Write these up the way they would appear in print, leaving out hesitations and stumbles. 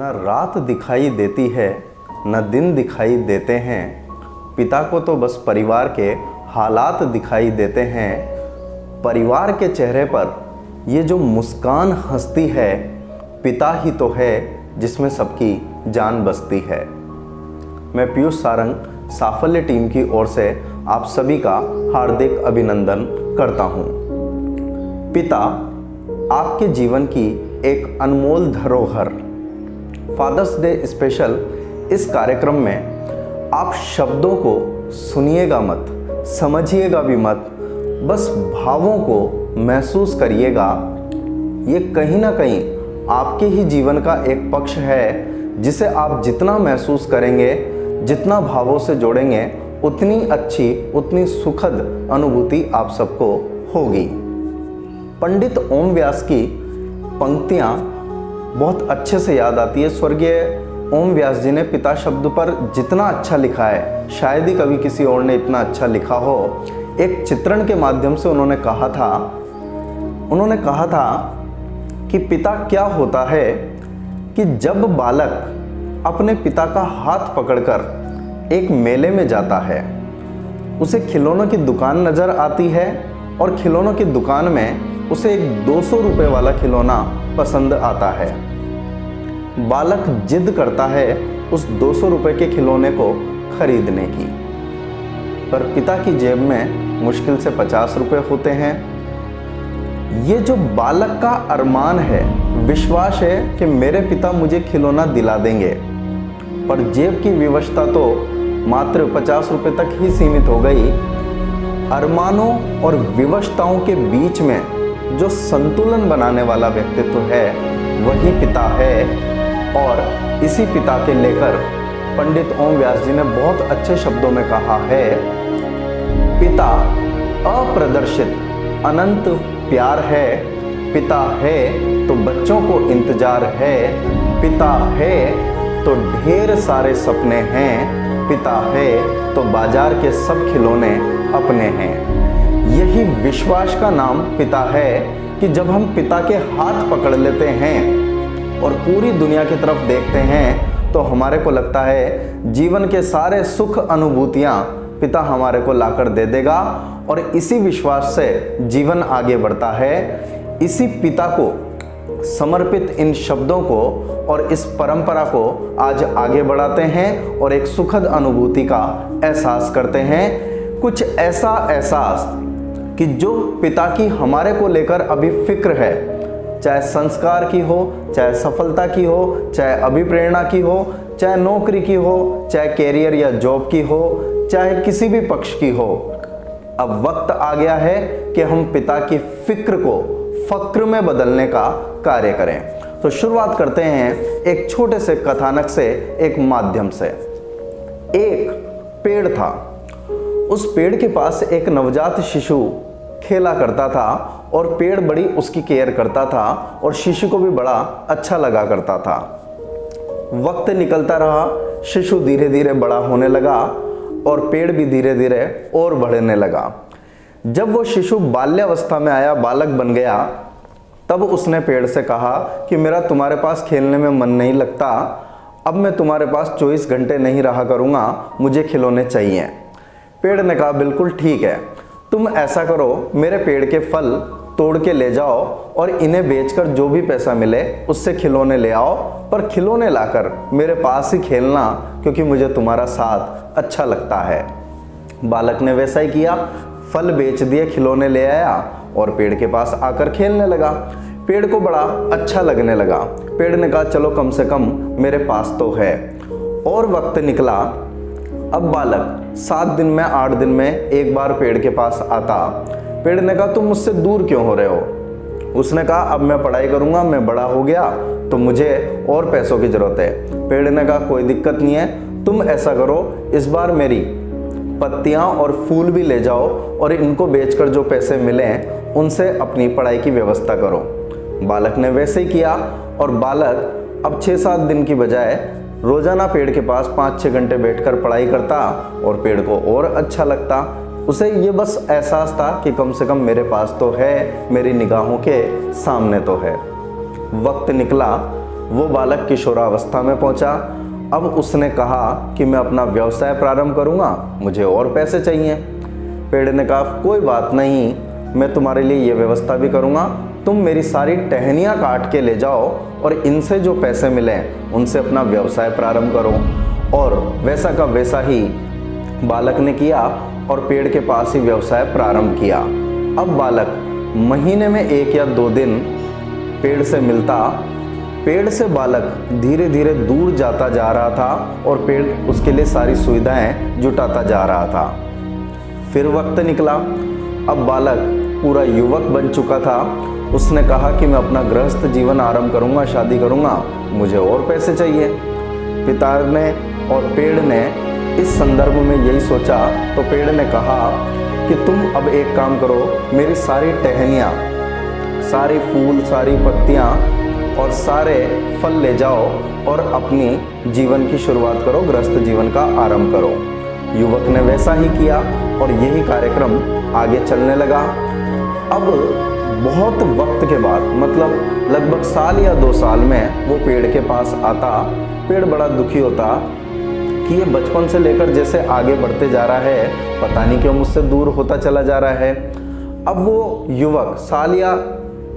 न रात दिखाई देती है न दिन दिखाई देते हैं, पिता को तो बस परिवार के हालात दिखाई देते हैं। परिवार के चेहरे पर ये जो मुस्कान हंसती है, पिता ही तो है जिसमें सबकी जान बसती है। मैं पीयूष सारंग साफल्य टीम की ओर से आप सभी का हार्दिक अभिनंदन करता हूँ। पिता आपके जीवन की एक अनमोल धरोहर। फादर्स डे स्पेशल इस कार्यक्रम में आप शब्दों को सुनिएगा मत, समझिएगा भी मत, बस भावों को महसूस करिएगा। ये कहीं ना कहीं आपके ही जीवन का एक पक्ष है जिसे आप जितना महसूस करेंगे, जितना भावों से जोड़ेंगे, उतनी अच्छी, उतनी सुखद अनुभूति आप सबको होगी। पंडित ओम व्यास की पंक्तियाँ बहुत अच्छे से याद आती है। स्वर्गीय ओम व्यास जी ने पिता शब्द पर जितना अच्छा लिखा है, शायद ही कभी किसी और ने इतना अच्छा लिखा हो। एक चित्रण के माध्यम से उन्होंने कहा था कि पिता क्या होता है कि जब बालक अपने पिता का हाथ पकड़कर एक मेले में जाता है, उसे खिलौनों की दुकान नज़र आती है और खिलौनों की दुकान में उसे एक 200 रुपये वाला खिलौना पसंद आता है। बालक जिद करता है उस 200 रुपये के खिलौने को खरीदने की, पर पिता की जेब में मुश्किल से 50 रुपये होते हैं। ये जो बालक का अरमान है, विश्वास है कि मेरे पिता मुझे खिलौना दिला देंगे, पर जेब की विवशता तो मात्र 50 रुपये तक ही सीमित हो गई। अरमानों और विवशताओं के बीच में जो संतुलन बनाने वाला व्यक्तित्व है, वही पिता है। और इसी पिता के लेकर पंडित ओम व्यास जी ने बहुत अच्छे शब्दों में कहा है, पिता अप्रदर्शित अनंत प्यार है, पिता है तो बच्चों को इंतजार है, पिता है तो ढेर सारे सपने हैं, पिता है तो बाजार के सब खिलौने अपने हैं। यही विश्वास का नाम पिता है कि जब हम पिता के हाथ पकड़ लेते हैं और पूरी दुनिया की तरफ देखते हैं, तो हमारे को लगता है जीवन के सारे सुख अनुभूतियाँ पिता हमारे को लाकर दे देगा। और इसी विश्वास से जीवन आगे बढ़ता है। इसी पिता को समर्पित इन शब्दों को और इस परंपरा को आज आगे बढ़ाते हैं और एक सुखद अनुभूति का एहसास करते हैं। कुछ ऐसा एहसास कि जो पिता की हमारे को लेकर अभी फिक्र है, चाहे संस्कार की हो, चाहे सफलता की हो, चाहे अभिप्रेरणा की हो, चाहे नौकरी की हो, चाहे कैरियर या जॉब की हो, चाहे किसी भी पक्ष की हो, अब वक्त आ गया है कि हम पिता की फिक्र को फक्र में बदलने का कार्य करें। तो शुरुआत करते हैं एक छोटे से कथानक से, एक माध्यम से। एक पेड़ था, उस पेड़ के पास एक नवजात शिशु खेला करता था और पेड़ बड़ी उसकी केयर करता था और शिशु को भी बड़ा अच्छा लगा करता था। वक्त निकलता रहा, शिशु धीरे धीरे बड़ा होने लगा और पेड़ भी धीरे धीरे और बढ़ने लगा। जब वो शिशु बाल्यावस्था में आया, बालक बन गया, तब उसने पेड़ से कहा कि मेरा तुम्हारे पास खेलने में मन नहीं लगता, अब मैं तुम्हारे पास 24 घंटे नहीं रहा करूँगा, मुझे खिलौने चाहिए। पेड़ ने कहा बिल्कुल ठीक है, तुम ऐसा करो, मेरे पेड़ के फल तोड़ के ले जाओ और इन्हें बेचकर जो भी पैसा मिले उससे खिलौने ले आओ, पर खिलौने लाकर मेरे पास ही खेलना, क्योंकि मुझे तुम्हारा साथ अच्छा लगता है। बालक ने वैसा ही किया, फल बेच दिए, खिलौने ले आया और पेड़ के पास आकर खेलने लगा। पेड़ को बड़ा अच्छा लगने लगा। पेड़ ने कहा चलो कम से कम मेरे पास तो है। और वक्त निकला, अब बालक 7 दिन में, 8 दिन में एक बार पेड़ के पास आता। पेड़ ने कहा तुम मुझसे दूर क्यों हो रहे हो? उसने कहा अब मैं पढ़ाई करूँगा, मैं बड़ा हो गया तो मुझे और पैसों की ज़रूरत है। पेड़ ने कहा कोई दिक्कत नहीं है, तुम ऐसा करो, इस बार मेरी पत्तियाँ और फूल भी ले जाओ और इनको बेचकर जो पैसे मिले उनसे अपनी पढ़ाई की व्यवस्था करो। बालक ने वैसे ही किया और बालक अब 6-7 दिन की बजाय रोजाना पेड़ के पास 5-6 घंटे बैठकर पढ़ाई करता और पेड़ को और अच्छा लगता। उसे ये बस एहसास था कि कम से कम मेरे पास तो है, मेरी निगाहों के सामने तो है। वक्त निकला वो बालक किशोरावस्था में पहुंचा। अब उसने कहा कि मैं अपना व्यवसाय प्रारंभ करूंगा, मुझे और पैसे चाहिए। पेड़ ने कहा कोई बात नहीं, मैं तुम्हारे लिए ये व्यवस्था भी करूंगा, तुम मेरी सारी टहनियाँ काट के ले जाओ और इनसे जो पैसे मिले उनसे अपना व्यवसाय प्रारंभ करो। और वैसा का वैसा ही बालक ने किया और पेड़ के पास ही व्यवसाय प्रारंभ किया। अब बालक महीने में 1 या 2 दिन पेड़ से मिलता। पेड़ से बालक धीरे धीरे दूर जाता जा रहा था और पेड़ उसके लिए सारी सुविधाएं जुटाता जा रहा था। फिर वक्त निकला। अब बालक पूरा युवक बन चुका था। उसने कहा कि मैं अपना गृहस्थ जीवन आरंभ करूंगा, शादी करूंगा, मुझे और पैसे चाहिए। पिता ने और पेड़ ने इस संदर्भ में यही सोचा तो पेड़ ने कहा कि तुम अब एक काम करो, मेरी सारी टहनियाँ, सारे फूल, सारी पत्तियाँ और सारे फल ले जाओ और अपनी जीवन की शुरुआत करो, गृहस्थ जीवन का आरंभ करो। युवक ने वैसा ही किया और यही कार्यक्रम आगे चलने लगा। अब बहुत वक्त के बाद, मतलब लगभग साल या 2 साल में वो पेड़ के पास आता। पेड़ बड़ा दुखी होता कि ये बचपन से लेकर जैसे आगे बढ़ते जा रहा है, पता नहीं क्यों मुझसे दूर होता चला जा रहा है। अब वो युवक साल या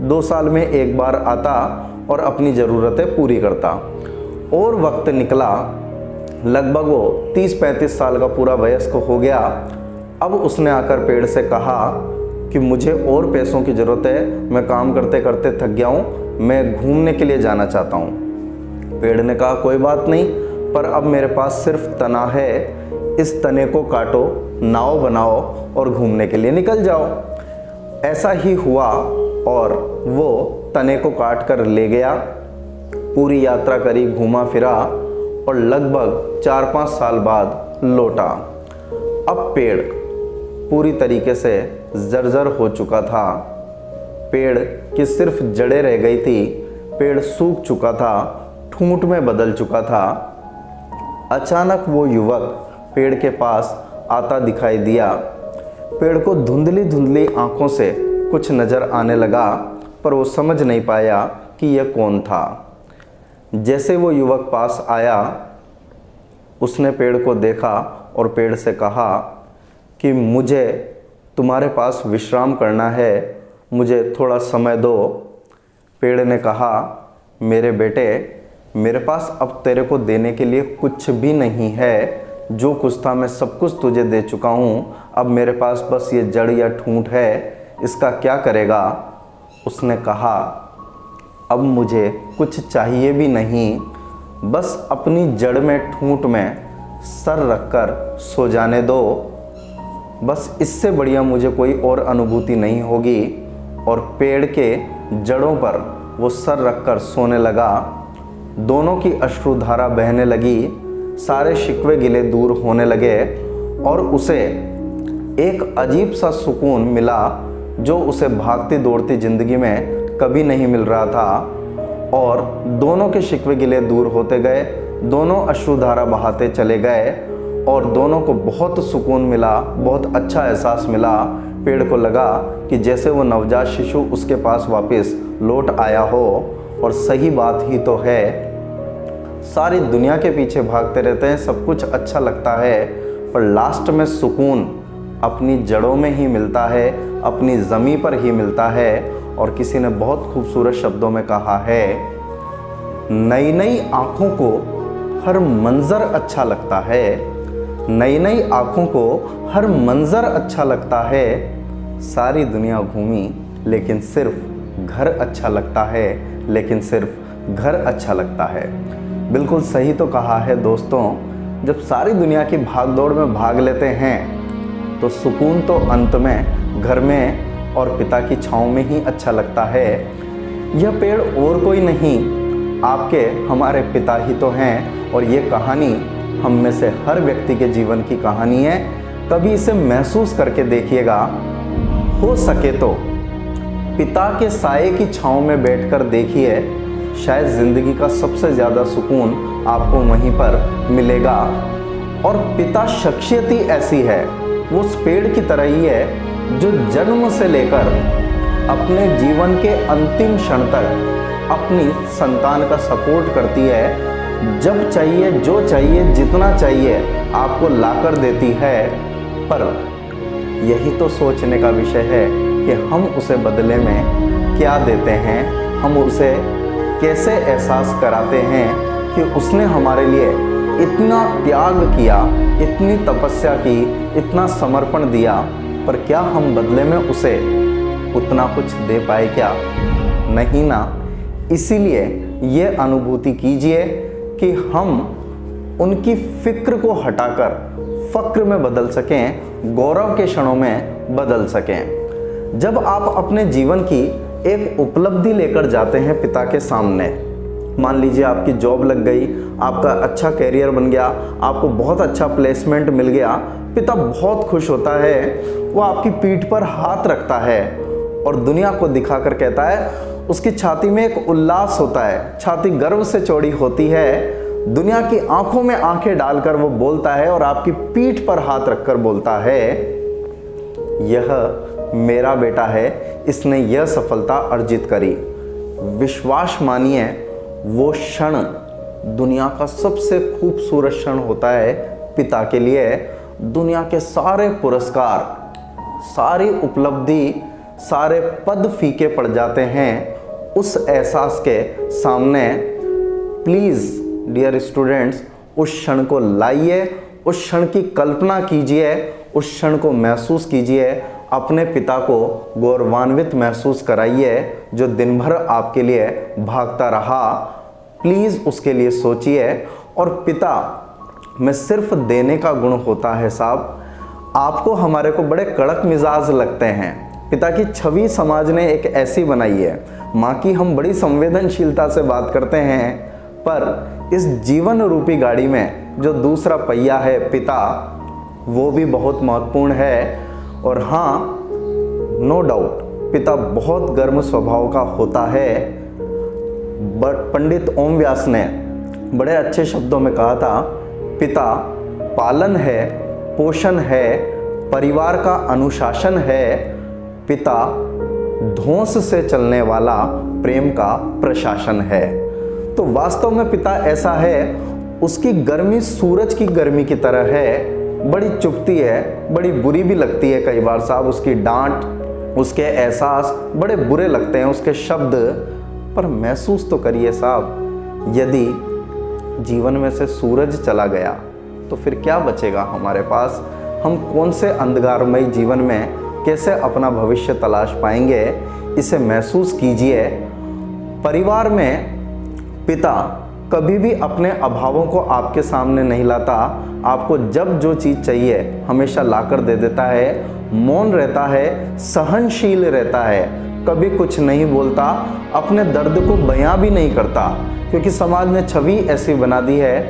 2 साल में एक बार आता और अपनी ज़रूरतें पूरी करता। और वक्त निकला, लगभग वो 30-35 साल का पूरा वयस्क हो गया। अब उसने आकर पेड़ से कहा कि मुझे और पैसों की ज़रूरत है, मैं काम करते करते थक गया हूँ, मैं घूमने के लिए जाना चाहता हूँ। पेड़ ने कहा कोई बात नहीं, पर अब मेरे पास सिर्फ तना है, इस तने को काटो, नाव बनाओ और घूमने के लिए निकल जाओ। ऐसा ही हुआ और वो तने को काट कर ले गया, पूरी यात्रा करी, घूमा फिरा और लगभग 4-5 साल बाद लौटा। अब पेड़ पूरी तरीके से जर्जर हो चुका था। पेड़ की सिर्फ जड़ें रह गई थी, पेड़ सूख चुका था, ठूंठ में बदल चुका था। अचानक वो युवक पेड़ के पास आता दिखाई दिया। पेड़ को धुंधली धुंधली आंखों से कुछ नज़र आने लगा, पर वो समझ नहीं पाया कि यह कौन था। जैसे वो युवक पास आया, उसने पेड़ को देखा और पेड़ से कहा कि मुझे तुम्हारे पास विश्राम करना है, मुझे थोड़ा समय दो। पेड़ ने कहा मेरे बेटे, मेरे पास अब तेरे को देने के लिए कुछ भी नहीं है, जो कुछ था मैं सब कुछ तुझे दे चुका हूँ, अब मेरे पास बस ये जड़ या ठूंठ है, इसका क्या करेगा। उसने कहा अब मुझे कुछ चाहिए भी नहीं, बस अपनी जड़ में ठूंठ में सर रखकर सो जाने दो, बस इससे बढ़िया मुझे कोई और अनुभूति नहीं होगी। और पेड़ के जड़ों पर वो सर रखकर सोने लगा। दोनों की अश्रुधारा बहने लगी, सारे शिकवे गिले दूर होने लगे और उसे एक अजीब सा सुकून मिला जो उसे भागती दौड़ती ज़िंदगी में कभी नहीं मिल रहा था। और दोनों के शिकवे गिले दूर होते गए, दोनों अश्रुधारा बहाते चले गए और दोनों को बहुत सुकून मिला, बहुत अच्छा एहसास मिला। पेड़ को लगा कि जैसे वो नवजात शिशु उसके पास वापस लौट आया हो। और सही बात ही तो है, सारी दुनिया के पीछे भागते रहते हैं, सब कुछ अच्छा लगता है, पर लास्ट में सुकून अपनी जड़ों में ही मिलता है, अपनी ज़मीं पर ही मिलता है। और किसी ने बहुत खूबसूरत शब्दों में कहा है, नई नई आँखों को हर मंज़र अच्छा लगता है, नई नई आँखों को हर मंज़र अच्छा लगता है, सारी दुनिया घूमी लेकिन सिर्फ घर अच्छा लगता है, लेकिन सिर्फ घर अच्छा लगता है। बिल्कुल सही तो कहा है दोस्तों, जब सारी दुनिया की भाग दौड़ में भाग लेते हैं तो सुकून तो अंत में घर में और पिता की छाँव में ही अच्छा लगता है। यह पेड़ और कोई नहीं, आपके हमारे पिता ही तो हैं। और ये कहानी हम में से हर व्यक्ति के जीवन की कहानी है। कभी इसे महसूस करके देखिएगा, हो सके तो पिता के साये की छाँव में बैठकर देखिए, शायद ज़िंदगी का सबसे ज़्यादा सुकून आपको वहीं पर मिलेगा। और पिता शख्सियत ही ऐसी है, वो उस पेड़ की तरह ही है जो जन्म से लेकर अपने जीवन के अंतिम क्षण तक अपनी संतान का सपोर्ट करती है, जब चाहिए जो चाहिए जितना चाहिए आपको लाकर देती है। पर यही तो सोचने का विषय है कि हम उसे बदले में क्या देते हैं, हम उसे कैसे एहसास कराते हैं कि उसने हमारे लिए इतना त्याग किया, इतनी तपस्या की, इतना समर्पण दिया, पर क्या हम बदले में उसे उतना कुछ दे पाए क्या? नहीं ना। इसीलिए ये अनुभूति कीजिए कि हम उनकी फिक्र को हटाकर फक्र में बदल सकें, गौरव के क्षणों में बदल सकें। जब आप अपने जीवन की एक उपलब्धि लेकर जाते हैं पिता के सामने, मान लीजिए आपकी जॉब लग गई, आपका अच्छा कैरियर बन गया, आपको बहुत अच्छा प्लेसमेंट मिल गया, पिता बहुत खुश होता है, वो आपकी पीठ पर हाथ रखता है और दुनिया को दिखाकर कहता है, उसकी छाती में एक उल्लास होता है, छाती गर्व से चौड़ी होती है, दुनिया की आंखों में आंखें डालकर वो बोलता है और आपकी पीठ पर हाथ रखकर बोलता है, यह मेरा बेटा है, इसने यह सफलता अर्जित करी। विश्वास मानिए, वो क्षण दुनिया का सबसे खूबसूरत क्षण होता है पिता के लिए। दुनिया के सारे पुरस्कार, सारी उपलब्धि, सारे पद फीके पड़ जाते हैं उस एहसास के सामने। प्लीज़ डियर स्टूडेंट्स, उस क्षण को लाइए, उस क्षण की कल्पना कीजिए, उस क्षण को महसूस कीजिए, अपने पिता को गौरवान्वित महसूस कराइए जो दिन भर आपके लिए भागता रहा। प्लीज़ उसके लिए सोचिए। और पिता में सिर्फ देने का गुण होता है साहब। आपको हमारे को बड़े कड़क मिजाज लगते हैं, पिता की छवि समाज ने एक ऐसी बनाई है, माँ की हम बड़ी संवेदनशीलता से बात करते हैं, पर इस जीवन रूपी गाड़ी में जो दूसरा पहिया है पिता, वो भी बहुत महत्वपूर्ण है। और हाँ, नो डाउट पिता बहुत गर्म स्वभाव का होता है। पंडित ओम व्यास ने बड़े अच्छे शब्दों में कहा था, पिता पालन है, पोषण है, परिवार का अनुशासन है, पिता धौंस से चलने वाला प्रेम का प्रशासन है। तो वास्तव में पिता ऐसा है, उसकी गर्मी सूरज की गर्मी की तरह है, बड़ी चुभती है, बड़ी बुरी भी लगती है कई बार साहब, उसकी डांट, उसके एहसास बड़े बुरे लगते हैं, उसके शब्द, पर महसूस तो करिए साहब, यदि जीवन में से सूरज चला गया तो फिर क्या बचेगा हमारे पास? हम कौन से अंधकारमय जीवन में कैसे अपना भविष्य तलाश पाएंगे? इसे महसूस कीजिए। परिवार में पिता कभी भी अपने अभावों को आपके सामने नहीं लाता, आपको जब जो चीज़ चाहिए हमेशा लाकर दे देता है, मौन रहता है, सहनशील रहता है, कभी कुछ नहीं बोलता, अपने दर्द को बयां भी नहीं करता, क्योंकि समाज ने छवि ऐसी बना दी है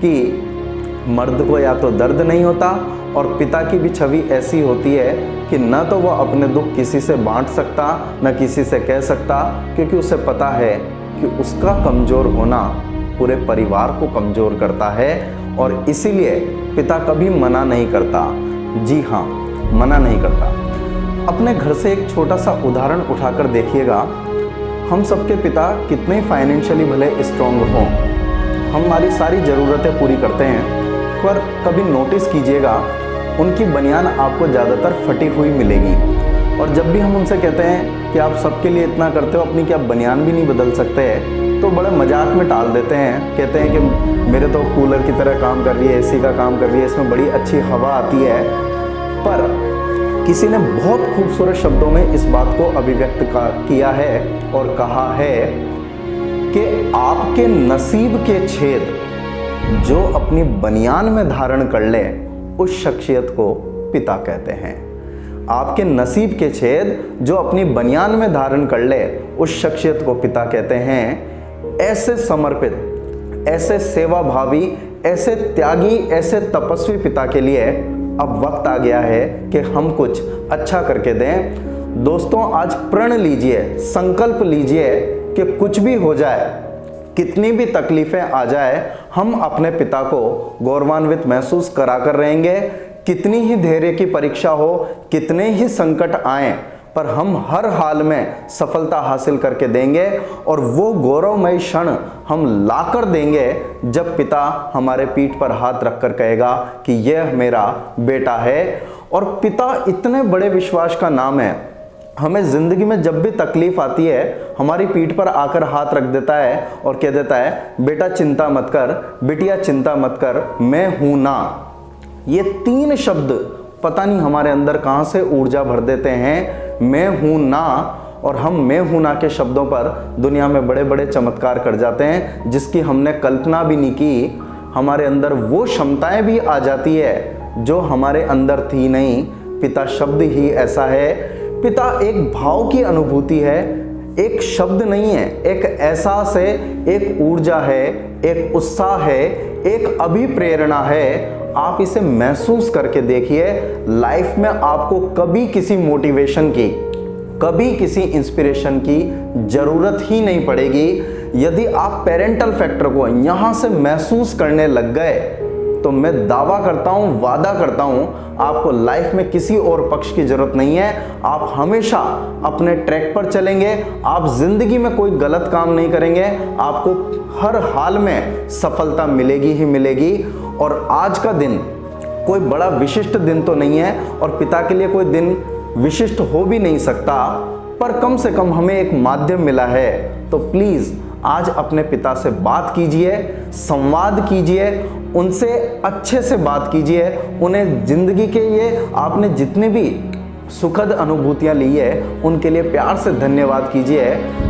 कि मर्द को या तो दर्द नहीं होता, और पिता की भी छवि ऐसी होती है कि न तो वह अपने दुख किसी से बांट सकता, न किसी से कह सकता, क्योंकि उसे पता है कि उसका कमज़ोर होना पूरे परिवार को कमज़ोर करता है। और इसीलिए पिता कभी मना नहीं करता। जी हाँ, मना नहीं करता। अपने घर से एक छोटा सा उदाहरण उठाकर देखिएगा। हम सबके पिता कितने फाइनेंशियली भले स्ट्रॉन्ग हों, हमारी सारी ज़रूरतें पूरी करते हैं, पर कभी नोटिस कीजिएगा उनकी बनियान आपको ज़्यादातर फटी हुई मिलेगी। और जब भी हम उनसे कहते हैं कि आप सबके लिए इतना करते हो, अपनी क्या बनियान भी नहीं बदल सकते, तो बड़े मजाक में टाल देते हैं, कहते हैं कि मेरे तो कूलर की तरह काम कर रही है, एसी का काम कर रही है, इसमें बड़ी अच्छी हवा आती है। पर किसी ने बहुत खूबसूरत शब्दों में इस बात को अभिव्यक्त किया है और कहा है कि आपके नसीब के छेद जो अपनी बनियान में धारण कर ले, उस शख्सियत को पिता कहते हैं। आपके नसीब के छेद जो अपनी बनियान में धारण कर ले, उस शख्सियत को पिता कहते हैं। ऐसे समर्पित, ऐसे सेवा भावी, ऐसे त्यागी, ऐसे तपस्वी पिता के लिए अब वक्त आ गया है कि हम कुछ अच्छा करके दें। दोस्तों, आज प्रण लीजिए, संकल्प लीजिए कि कुछ भी हो जाए, कितनी भी तकलीफें आ जाए, हम अपने पिता को गौरवान्वित महसूस करा कर रहेंगे। कितनी ही धैर्य की परीक्षा हो, कितने ही संकट आए, पर हम हर हाल में सफलता हासिल करके देंगे और वो गौरवमय क्षण हम लाकर देंगे जब पिता हमारे पीठ पर हाथ रखकर कहेगा कि यह मेरा बेटा है। और पिता इतने बड़े विश्वास का नाम है, हमें ज़िंदगी में जब भी तकलीफ आती है हमारी पीठ पर आकर हाथ रख देता है और कह देता है बेटा चिंता मत कर, बिटिया चिंता मत कर, मैं हूं ना। ये 3 शब्द पता नहीं हमारे अंदर कहां से ऊर्जा भर देते हैं, मैं हूं ना। और हम मैं हूं ना के शब्दों पर दुनिया में बड़े बड़े चमत्कार कर जाते हैं जिसकी हमने कल्पना भी नहीं की। हमारे अंदर वो क्षमताएं भी आ जाती है जो हमारे अंदर थी नहीं। पिता शब्द ही ऐसा है। पिता एक भाव की अनुभूति है, एक शब्द नहीं है, एक एहसास है, एक ऊर्जा है, एक उत्साह है, एक अभिप्रेरणा है। आप इसे महसूस करके देखिए। लाइफ में आपको कभी किसी मोटिवेशन की, कभी किसी इंस्पिरेशन की जरूरत ही नहीं पड़ेगी। यदि आप पेरेंटल फैक्टर को यहां से महसूस करने लग गए तो मैं दावा करता हूं, वादा करता हूं, आपको लाइफ में किसी और पक्ष की जरूरत नहीं है। आप हमेशा अपने ट्रैक पर चलेंगे, आप जिंदगी में कोई गलत काम नहीं करेंगे, आपको हर हाल में सफलता मिलेगी ही मिलेगी। और आज का दिन कोई बड़ा विशिष्ट दिन तो नहीं है और पिता के लिए कोई दिन विशिष्ट हो भी नहीं सकता, पर कम से कम हमें एक माध्यम मिला है। तो प्लीज आज अपने पिता से बात कीजिए, संवाद कीजिए, उनसे अच्छे से बात कीजिए। उन्हें जिंदगी के ये आपने जितने भी सुखद अनुभूतियां ली है उनके लिए प्यार से धन्यवाद कीजिए।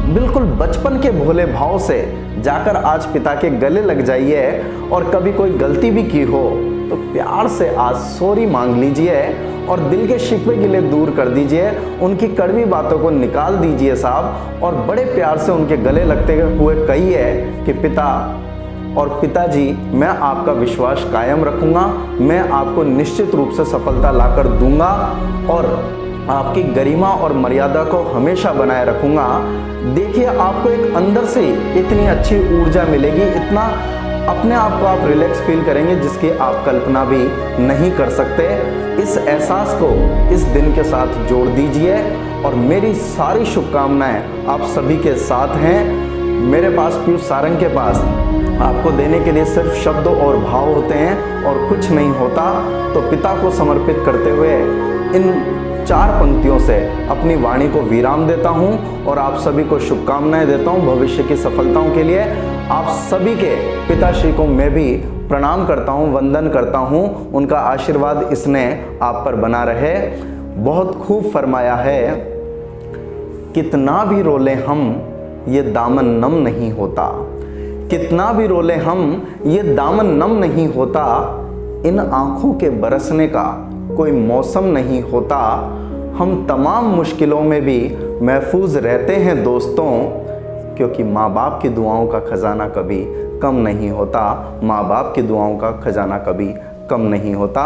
बिल्कुल बचपन के भोले भाव से जाकर आज पिता के गले लग जाइए और कभी कोई गलती भी की हो तो प्यार से आज सॉरी मांग लीजिए और दिल के शिकवे गिले दूर कर दीजिए, उनकी कड़वी बातों को निकाल दीजिए साहब। और बड़े प्यार से उनके गले लगते हुए कहिए कि पिता और पिताजी, मैं आपका विश्वास कायम रखूंगा, मैं आपको निश्चित रूप से सफलता लाकर दूंगा और आपकी गरिमा और मर्यादा को हमेशा बनाए रखूंगा। देखिए आपको एक अंदर से इतनी अच्छी ऊर्जा मिलेगी, इतना अपने आप को आप रिलैक्स फील करेंगे जिसकी आप कल्पना भी नहीं कर सकते। इस एहसास को इस दिन के साथ जोड़ दीजिए और मेरी सारी शुभकामनाएं आप सभी के साथ हैं। मेरे पास पीयूष सारंग के पास आपको देने के लिए सिर्फ शब्द और भाव होते हैं और कुछ नहीं होता। तो पिता को समर्पित करते हुए इन 4 पंक्तियों से अपनी वाणी को विराम देता हूं और आप सभी को शुभकामनाएं देता हूं भविष्य की सफलताओं के लिए। आप सभी के पिताश्री को मैं भी प्रणाम करता हूं, वंदन करता हूं। उनका आशीर्वाद स्नेह आप पर बना रहे। बहुत खूब फरमाया है, कितना भी रोले हम ये दामन नम नहीं होता, कितना भी रोले हम ये दामन नम नहीं होता, इन आंखों के बरसने का कोई मौसम नहीं होता। हम तमाम मुश्किलों में भी महफूज रहते हैं दोस्तों, क्योंकि माँ बाप की दुआओं का खजाना कभी कम नहीं होता, माँ बाप की दुआओं का खजाना कभी कम नहीं होता।